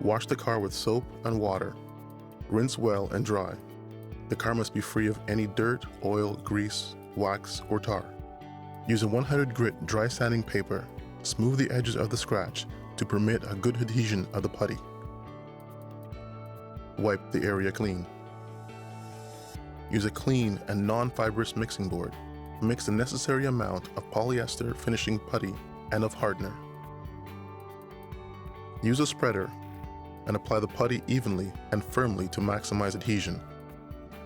Wash the car with soap and water. Rinse well and dry. The car must be free of any dirt, oil, grease, wax, or tar. Use a 100 grit dry sanding paper. Smooth the edges of the scratch to permit a good adhesion of the putty. Wipe the area clean. Use a clean and non-fibrous mixing board. Mix the necessary amount of polyester finishing putty and of hardener. Use a spreader and apply the putty evenly and firmly to maximize adhesion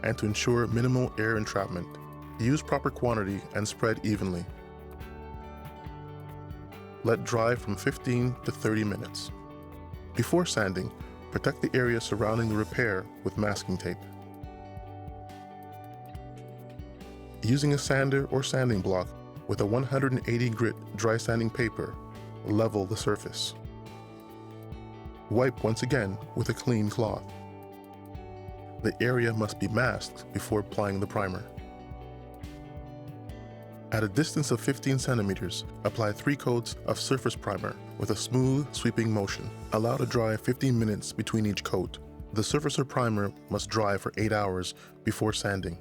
and to ensure minimal air entrapment. Use proper quantity and spread evenly. Let dry from 15 to 30 minutes. Before sanding, protect the area surrounding the repair with masking tape. Using a sander or sanding block with a 180 grit dry sanding paper, level the surface. Wipe once again with a clean cloth. The area must be masked before applying the primer. At a distance of 15 centimeters, apply 3 coats of surface primer with a smooth, sweeping motion. Allow to dry 15 minutes between each coat. The surfacer primer must dry for 8 hours before sanding.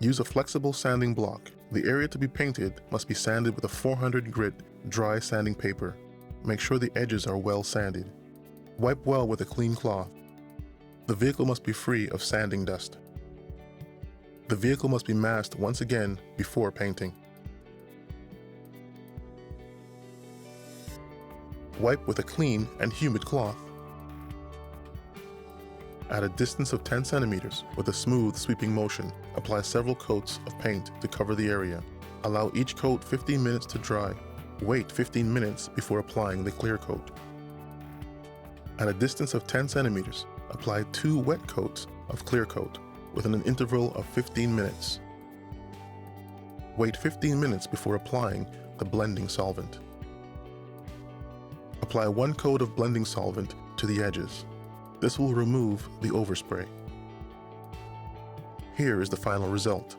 Use a flexible sanding block. The area to be painted must be sanded with a 400 grit dry sanding paper. Make sure the edges are well sanded. Wipe well with a clean cloth. The vehicle must be free of sanding dust. The vehicle must be masked once again before painting. Wipe with a clean and humid cloth. At a distance of 10 centimeters, with a smooth sweeping motion, apply several coats of paint to cover the area. Allow each coat 15 minutes to dry. Wait 15 minutes before applying the clear coat. At a distance of 10 centimeters, apply 2 wet coats of clear coat within an interval of 15 minutes. Wait 15 minutes before applying the blending solvent. Apply 1 coat of blending solvent to the edges. This will remove the overspray. Here is the final result.